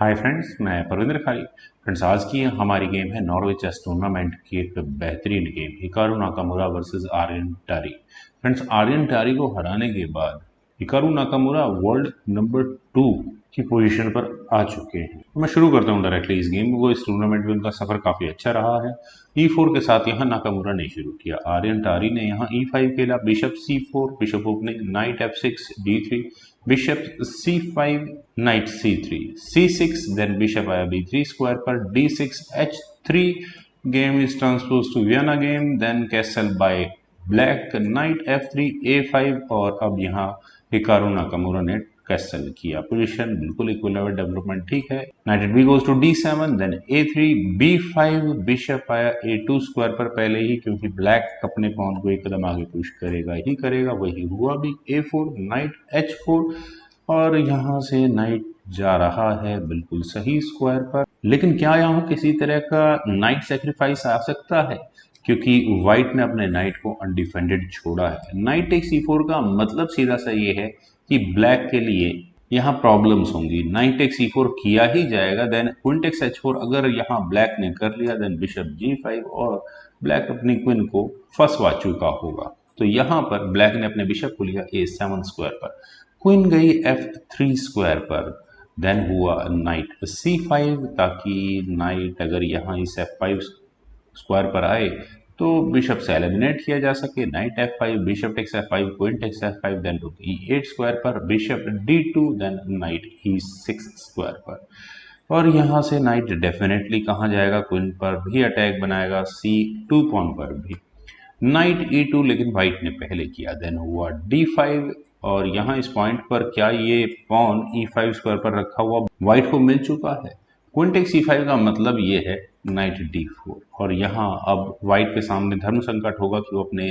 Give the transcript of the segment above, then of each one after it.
Hi friends, मैं परविंदर खारी। Friends, आज की हमारी गेम है नॉर्वे चेस टूर्नामेंट की एक बेहतरीन game Hikaru Nakamura versus Aryan Tari. Friends, Aryan टारी को हराने के बाद हिकारू नाकामुरा वर्ल्ड नंबर 2 की पोजीशन पर आ चुके हैं। तो मैं शुरू करता हूँ डायरेक्टली इस गेम को। इस टूर्नामेंट में उनका सफर काफी अच्छा रहा है। E4 के साथ यहाँ नाकामुरा ने शुरू किया। आर्यन टारी ने यहाँ E5 खेला, bishop C4, bishop opening, knight F6, D3, bishop C5, knight C3, C6, then bishop आया B3 स्क्वायर पर, D6, H3, game is transpose to Vienna game, then castle by black, knight F3, A5 और अब यहाँ Hikaru Nakamura ने castle किया। Position बिल्कुल equivalent, development ठीक है। Knight B goes to D7, then A3, B5, bishop आया A2 स्क्वायर पर पहले ही, क्योंकि ब्लैक अपने पॉन को एक कदम आगे पुश करेगा ही करेगा, वही हुआ भी। A4, नाइट H4 और यहाँ से नाइट जा रहा है बिल्कुल सही स्क्वायर पर। लेकिन क्या यहाँ किसी तरह का नाइट सेक्रीफाइस आ सकता है, क्योंकि व्हाइट ने अपने नाइट को अनडिफेंडेड छोड़ा है। नाइट टेक C4 का मतलब सीधा सा ये है कि ब्लैक के लिए यहाँ प्रॉब्लम्स होंगी। नाइट टेक C4 किया ही जाएगा, देन क्वीन टेक्स H4 अगर यहाँ ब्लैक ने कर लिया, देन बिशप G5 और ब्लैक अपनी क्वीन को फंसवा चुका होगा। तो यहाँ पर ब्लैक ने अपने बिशप को लिया A7 स्क्वायर पर, क्वीन गई F3 स्क्वायर पर, देन हुआ नाइट C5, ताकि नाइट अगर यहाँ इस F5 स्क्वायर पर आए तो बिशप से एलिमिनेट किया जा सके। Knight F5, bishop takes F5, queen takes F5, then rook E8 square पर, bishop D2, then night E6 square पर। और यहाँ से नाइट डेफिनेटली कहाँ जाएगा, क्वीन पर भी अटैक बनाएगा, C2 पॉन पर भी। नाइट E2 लेकिन व्हाइट ने पहले किया, देन हुआ D5 और यहाँ इस पॉइंट पर क्या ये पॉन E5 स्क्वायर पर रखा हुआ व्हाइट को मिल चुका है। क्वीन टेक C5 का मतलब ये है नाइट D4 और यहाँ अब व्हाइट के सामने धर्म संकट होगा कि वो अपने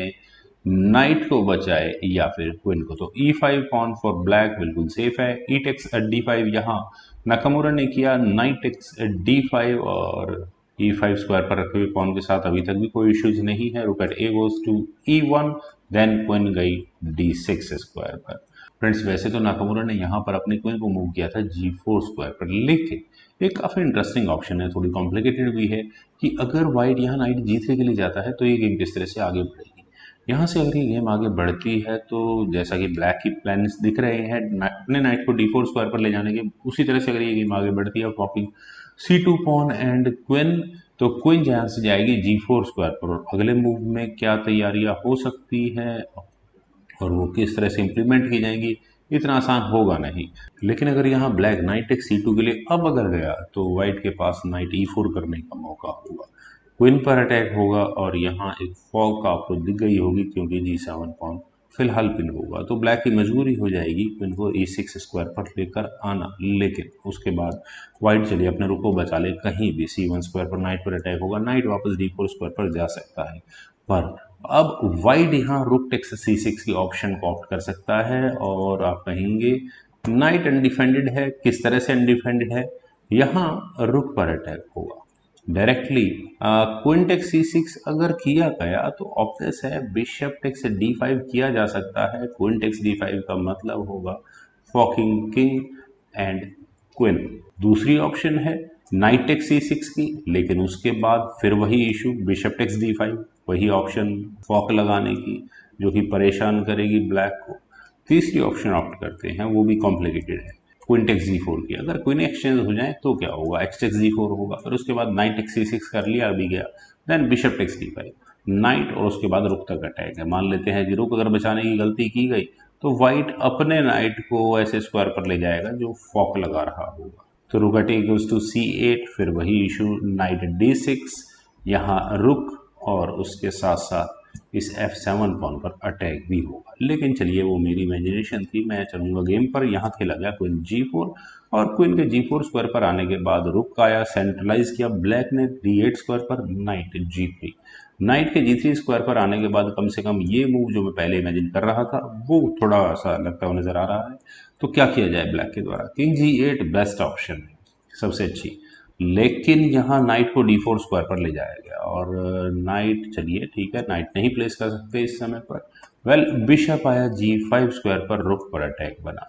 नाइट को बचाए या फिर क्वीन को। तो E5 पॉन फॉर ब्लैक बिल्कुल सेफ है। E टेक्स D5 यहाँ नाकामुरा ने किया, नाइट टेक्स D5 और E5 स्क्वायर पर रखे हुए पॉन के साथ अभी तक भी कोई इश्यूज नहीं है। Rook at A goes to E1, then queen गई D6 स्क्वायर पर। फ्रेंड्स, वैसे तो नाकामुरा ने यहाँ पर अपनी क्वीन को मूव किया था G4 स्क्वायर पर, लेकिन एक काफ़ी इंटरेस्टिंग ऑप्शन है, थोड़ी कॉम्प्लिकेटेड भी है, कि अगर व्हाइट यहाँ नाइट G3 के लिए जाता है तो ये गेम किस तरह से आगे बढ़ेगी। यहाँ से अगर ये गेम आगे बढ़ती है तो जैसा कि ब्लैक की प्लान्स दिख रहे हैं अपने नाइट को D4 स्क्वायर पर ले जाने के, उसी तरह से अगर ये गेम आगे बढ़ती है walking C2 pawn and queen, तो क्वीन यहाँ से जाएगी G4 स्क्वायर पर। और अगले मूव में क्या तैयारियां हो सकती हैं और वो किस तरह से इम्प्लीमेंट की जाएंगी, इतना आसान होगा नहीं। लेकिन अगर यहाँ ब्लैक नाइट टेक C2 के लिए अब अगर गया तो व्हाइट के पास नाइट E4 करने का मौका होगा, क्वीन पर अटैक होगा और यहाँ एक फॉग का आपको दिख गई होगी, क्योंकि G7 पॉन फिलहाल पिन होगा। तो ब्लैक की मजबूरी हो जाएगी क्वीन को E6 स्क्वायर पर लेकर आना, लेकिन उसके बाद व्हाइट चलिए अपने रुख को बचा ले, कहीं भी C1 स्क्वायर पर नाइट पर अटैक होगा, नाइट वापस D4 स्क्वायर पर जा सकता है। पर अब व्हाइट यहाँ रुक टेक्स C6 की ऑप्शन को ऑप्ट कर सकता है और आप कहेंगे नाइट अनडिफेंडेड है। किस तरह से अनडिफेंडेड है, यहाँ रुक पर अटैक होगा डायरेक्टली। क्वीन टेक्स C6 अगर किया गया तो ऑब्वियस है बिशप टेक्स D5 किया जा सकता है। क्वीन टेक्स D5 का मतलब होगा फॉकिंग किंग एंड क्वीन। दूसरी ऑप्शन है नाइट टेक्स C6 की, लेकिन उसके बाद फिर वही इशू बिशप टेक्स D5, वही ऑप्शन फॉक लगाने की, जो कि परेशान करेगी ब्लैक को। तीसरी ऑप्शन ऑप्ट करते हैं, वो भी कॉम्प्लिकेटेड है, क्वीन टेक्स G4 की। अगर क्वीन एक्सचेंज हो जाए तो क्या होगा, एक्स टेक्स G4 होगा, फिर उसके बाद नाइट टेक्स C6 कर लिया अभी गया, then bishop takes D5, night और उसके बाद रुक तक अटैक है। मान लेते हैं कि रुक अगर बचाने की गलती की गई तो व्हाइट अपने नाइट को ऐसे स्क्वायर पर ले जाएगा जो फॉक लगा रहा होगा। तो रुक अटैक इक्वल्स टू C8, फिर वही इशू नाइट D6, यहाँ रुक और उसके साथ साथ इस F7 पॉन पर अटैक भी होगा। लेकिन चलिए वो मेरी इमेजिनेशन थी, मैं चलूंगा गेम पर। यहाँ खेला गया क्वीन G4 और क्वीन के G4 स्क्वायर पर आने के बाद रुक आया, सेंट्रलाइज किया ब्लैक ने D8 स्क्वायर पर, नाइट G3, नाइट के G3 स्क्वायर पर आने के बाद कम से कम ये मूव जो मैं पहले इमेजिन कर रहा था वो थोड़ा सा लगता हुआ नजर आ रहा है। तो क्या किया जाए ब्लैक के द्वारा, किंग G8 बेस्ट ऑप्शन है, सबसे अच्छी। लेकिन यहाँ नाइट को D4 स्क्वायर पर ले जाया गया और नाइट, चलिए ठीक है, नाइट नहीं प्लेस कर सकते इस समय पर। वेल बिशप आया G5 स्क्वायर पर, रुक पर अटैक बना,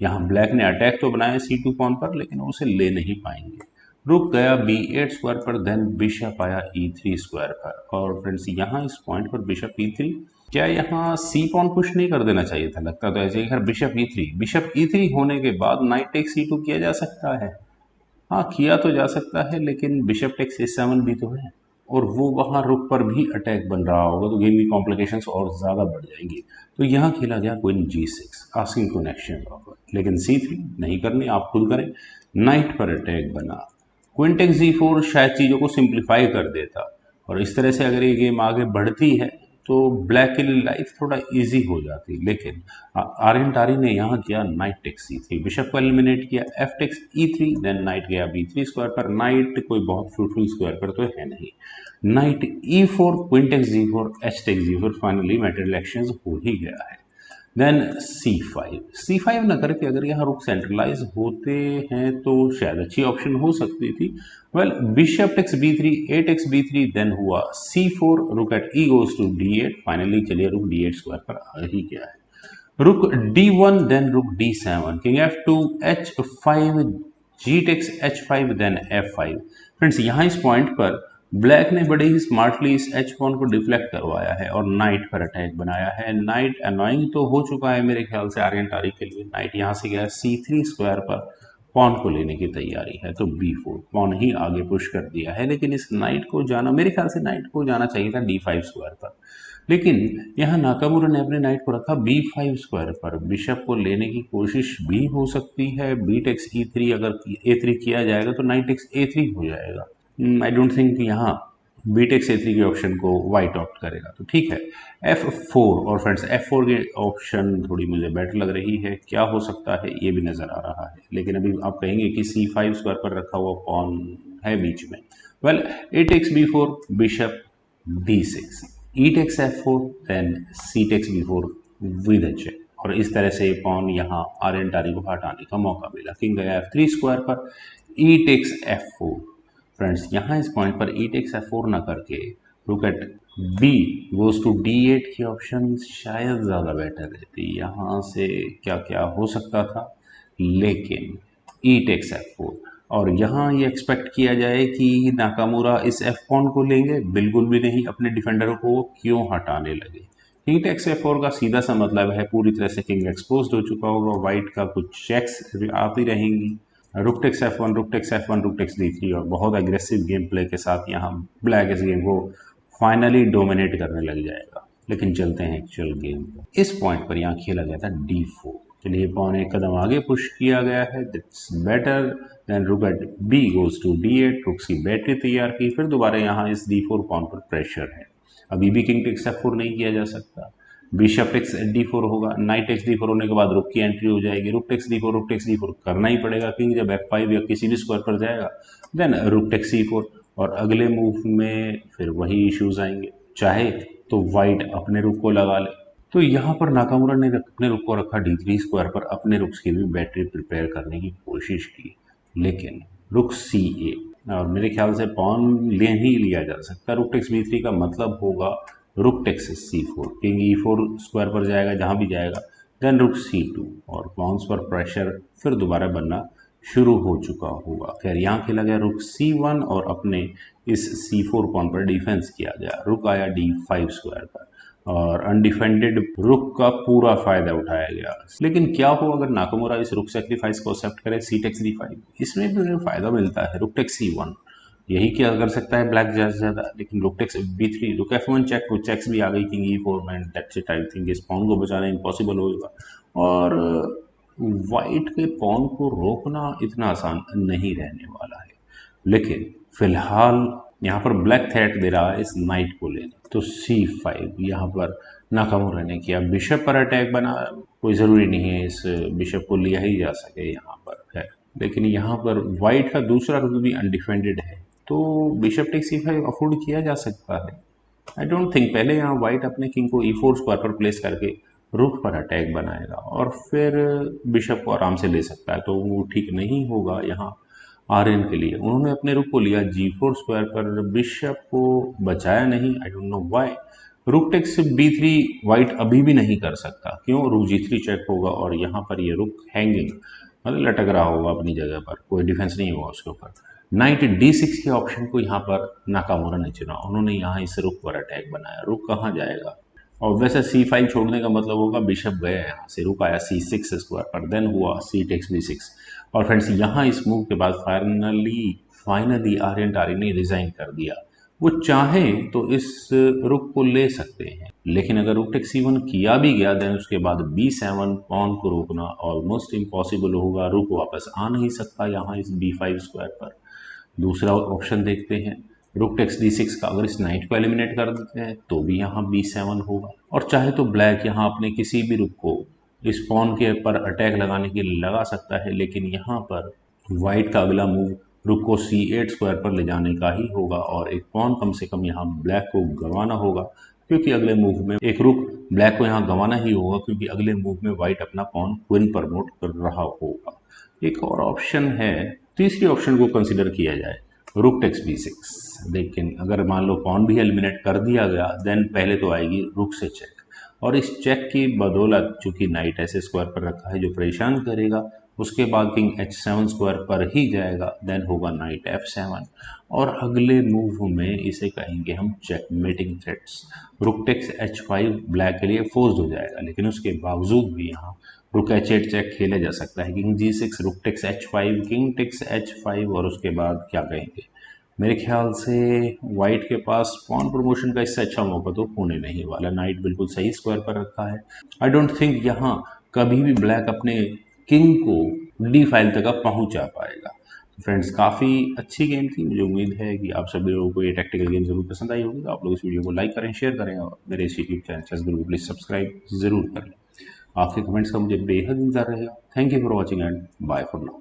यहाँ ब्लैक ने अटैक तो बनाया C2 पॉन पर, लेकिन उसे ले नहीं पाएंगे। रुक गया B8 स्क्वायर पर, देन बिशप आया E3 स्क्वायर पर। और फ्रेंड्स यहाँ इस पॉइंट पर बिशप E3, क्या यहाँ C पॉन पुश नहीं कर देना चाहिए था? लगता तो ऐसे ही। खैर बिशप E3 होने के बाद नाइट टेक C2 किया जा सकता है। हाँ, किया तो जा सकता है, लेकिन बिशप टेक्स A7 भी तो है, और वो वहाँ रुक पर भी अटैक बन रहा होगा, तो गेम की कॉम्प्लिकेशंस और ज़्यादा बढ़ जाएंगी। तो यहाँ खेला गया queen G6, asking queen exchange offer, लेकिन C3 नहीं करनी, आप खुद करें। नाइट पर अटैक बना, क्वीन टेक्स G4 शायद चीज़ों को सिंप्लीफाई कर देता, और इस तरह से अगर ये गेम आगे बढ़ती है तो ब्लैक के लिए लाइफ थोड़ा इजी हो जाती। लेकिन आर्यन टारी ने यहाँ किया नाइट टेक्स C3, बिशप को एलिमिनेट किया, F takes E3, then knight गया B3 स्क्वायर पर। नाइट कोई बहुत फ्रूटफुल स्क्वायर पर तो है नहीं। Knight E4, queen takes G4, H takes G4, finally material exchange हो ही गया है। देन C5 न करके अगर यहाँ रुक सेंट्रलाइज होते हैं तो शायद अच्छी ऑप्शन हो सकती थी। Well, bishop takes B3, A takes B3, then हुआ C4, rook at E goes to D8, finally चलिए रुक D8 स्क्वायर पर आ ही गया है। रुक D1, then rook D7, king F2, H5, G takes H5, then F5। Friends यहाँ इस point पर black ने बड़े ही स्मार्टली इस एच पॉन को डिफ्लेक्ट करवाया है और नाइट पर अटैक बनाया है। नाइट अनोइंग तो हो चुका है मेरे ख्याल से आर्यन टारी के लिए। नाइट यहाँ से गया C3 स्क्वायर पर, पॉन को लेने की तैयारी है, तो B4 पॉन ही आगे पुश कर दिया है। लेकिन इस नाइट को जाना, मेरे ख्याल से नाइट को जाना चाहिए था D5 स्क्वायर पर, लेकिन यहाँ नाकामुरा ने अपने नाइट को रखा B5 स्क्वायर पर। बिशप को लेने की कोशिश भी हो सकती है। B टेक्स E3, अगर A3 किया जाएगा तो नाइट टेक्स A3 हो जाएगा। आई डोंट थिंक यहाँ B टेक्स A3 के ऑप्शन को वाइट ऑप्ट करेगा, तो ठीक है F4। और फ्रेंड्स F4 की ऑप्शन थोड़ी मुझे बेटर लग रही है। क्या हो सकता है ये भी नज़र आ रहा है, लेकिन अभी आप कहेंगे कि C5 स्क्वायर पर रखा हुआ पॉन है बीच में। Well, A takes B4, bishop B6, E takes F4, then C takes B4 with a check, और इस तरह से पॉन यहाँ आर्यन टारी को हटाने का मौका मिला। किंग गया F3 स्क्वायर पर, E टेक्स F4। फ्रेंड्स यहाँ इस पॉइंट पर E टेक्स F4 ना करके रुक at B goes to D8 की ऑप्शन शायद ज़्यादा बेटर रहती। यहाँ से क्या क्या हो सकता था, लेकिन E टेक्स F4, और यहाँ ये एक्सपेक्ट किया जाए कि नाकामुरा इस F पॉन को लेंगे, बिल्कुल भी नहीं, अपने डिफेंडर को क्यों हटाने लगे। किंग टेक्स F4 का सीधा सा मतलब है पूरी तरह से किंग एक्सपोज्ड हो चुका होगा, वाइट का कुछ चेक्स आती रहेंगी। Rook takes F1, rook takes F1, rook takes D3, और बहुत एग्रेसिव गेम प्ले के साथ यहाँ ब्लैक इस गेम को फाइनली डोमिनेट करने लग जाएगा। लेकिन चलते हैं एक्चुअल गेम पर। इस पॉइंट पर यहाँ खेला गया था D4, चलिए पौन एक कदम आगे पुश किया गया है, that's better. Then rook at B goes to D8, rook की बैटरी तैयार की, फिर दोबारा यहाँ इस D4 पॉन पर प्रेशर है। अभी भी किंग टेक्स F4 नहीं किया जा सकता, बिशप टेक्स D4 होगा, नाइट टेक्स D4 होने के बाद रुक की एंट्री हो जाएगी, रुक टेक्स D4 करना ही पड़ेगा। किंग जब F5 या किसी भी स्क्वायर पर जाएगा, देन रुक टेक्स C4, और अगले मूव में फिर वही इश्यूज आएंगे, चाहे तो वाइट अपने रुक को लगा ले। तो यहाँ पर नाकामुरा ने अपने रुक को रखा D3 स्क्वायर पर, अपने रुक्स की भी बैटरी प्रिपेयर करने की कोशिश की, लेकिन रुक C8, और मेरे ख्याल से पॉन ले ही लिया जा सकता। रुक टेक्स B3 का मतलब होगा rook takes C4, king E4 square पर जाएगा, जहाँ भी जाएगा, देन रुक C2, और पॉन्स पर प्रेशर फिर दोबारा बनना शुरू हो चुका होगा। खैर यहाँ खेला गया रुक C1, और अपने इस C4 पॉन पर डिफेंस किया गया। रुक आया D5 स्क्वायर पर, और अनडिफेंडेड रुक का पूरा फायदा उठाया गया। लेकिन क्या हो अगर नाकामुरा इस रुक सेक्रीफाइस को एक्सेप्ट करे, C टेक्स D5, इसमें भी उन्हें फायदा मिलता है। रुक टेक्स C1, यही क्या कर सकता है ब्लैक ज़्यादा से ज़्यादा, लेकिन रुक टेक्स B3, रुक F1 चेक, वो चेक्स भी आ गई, किंग E4 में, दैट्स इट। आई थिंक इस पॉन को बचाना इम्पॉसिबल होगा, और वाइट के पॉन को रोकना इतना आसान नहीं रहने वाला है। लेकिन फिलहाल यहाँ पर ब्लैक थ्रेट दे रहा है इस नाइट को लेने, तो C5 यहाँ पर नाकामुरा ने किया। बिशप पर अटैक बना, कोई ज़रूरी नहीं है इस बिशप को लिया ही जा सके यहाँ पर है, लेकिन यहाँ पर वाइट का दूसरा रुक भी अनडिफेंडेड है, तो बिशप टेक्स C5 अफोर्ड किया जा सकता है। आई डोंट थिंक पहले यहाँ वाइट अपने किंग को E4 स्क्वायर पर प्लेस करके रुक पर अटैक बनाएगा और फिर बिशप को आराम से ले सकता है, तो वो ठीक नहीं होगा यहाँ आर्यन के लिए। उन्होंने अपने रुक को लिया G4 स्क्वायर पर, बिशप को बचाया नहीं, I don't know why. Rook takes B3 white अभी भी नहीं कर सकता, क्यों? रुक G3 चेक होगा और यहाँ पर ये रुक हैंगिंग मतलब लटक रहा होगा अपनी जगह पर, कोई डिफेंस नहीं होगा उसके ऊपर। नाइट D6 के ऑप्शन को यहाँ पर नाकामुरा ने चुना, उन्होंने यहाँ इस रुक पर अटैक बनाया। रुक कहाँ जाएगा? और वैसे C5 छोड़ने का मतलब होगा बिशप गया यहाँ से, रुक आया C6 स्क्वायर पर, देन हुआ C टेक्स B6। और फ्रेंड्स यहाँ इस मूव के बाद फाइनली आर्यन ने रिजाइन कर दिया। वो चाहे तो इस रुक को ले सकते हैं, लेकिन अगर रुक टेक C1 किया भी गया देन उसके बाद B7 पॉन को रोकना ऑलमोस्ट इम्पॉसिबल होगा। रुक वापस आ नहीं सकता यहाँ इस B5 स्क्वायर पर। दूसरा ऑप्शन देखते हैं, रुक टेक्स D6 का, अगर इस नाइट को एलिमिनेट कर देते हैं तो भी यहाँ B7 होगा। और चाहे तो ब्लैक यहाँ अपने किसी भी रुक को इस पॉन के पर अटैक लगाने के लिए लगा सकता है, लेकिन यहाँ पर वाइट का अगला मूव रुक को C8 स्क्वायर पर ले जाने का ही होगा और एक पॉन कम से कम यहाँ ब्लैक को गंवाना होगा, क्योंकि अगले मूव में एक रुक ब्लैक को यहाँ गंवाना ही होगा, क्योंकि अगले मूव में वाइट अपना पॉन क्वीन प्रमोट कर रहा होगा। एक और ऑप्शन है, तीसरी ऑप्शन को कंसिडर किया जाए, रुक टेक्स B6। लेकिन अगर मान लो पॉन भी एलिमिनेट कर दिया गया देन पहले तो आएगी रुक से चेक, और इस चेक की बदौलत चूंकि नाइट ऐसे स्क्वायर पर रखा है जो परेशान करेगा, उसके बाद किंग H7 स्क्वायर पर ही जाएगा, देन होगा नाइट F7 और अगले मूव में इसे कहेंगे हम checkmating threats. Rook takes H5 black के लिए फोर्स्ड हो जाएगा, लेकिन उसके बावजूद भी यहाँ रुक H8 चेक खेला जा सकता है, किंग G6, रुक takes H5, king takes H5 और उसके बाद क्या कहेंगे। मेरे ख्याल से वाइट के पास पॉन प्रमोशन का इससे अच्छा मौका तो होने नहीं वाला। नाइट बिल्कुल सही स्क्वायर पर रखा है। आई डोंट थिंक यहाँ कभी भी ब्लैक अपने किंग को D5 तक पहुंचा पाएगा। फ्रेंड्स काफ़ी अच्छी गेम थी, मुझे उम्मीद है कि आप सभी लोगों को ये टैक्टिकल गेम जरूर पसंद आई होगी। तो आप लोग इस वीडियो को लाइक करें, शेयर करें और मेरे इस यूट्यूब चैनल चेस गुरु को प्लीज़ सब्सक्राइब जरूर करें। आपके कमेंट्स का मुझे बेहद इंतजार रहेगा। Thank you for watching and bye for now.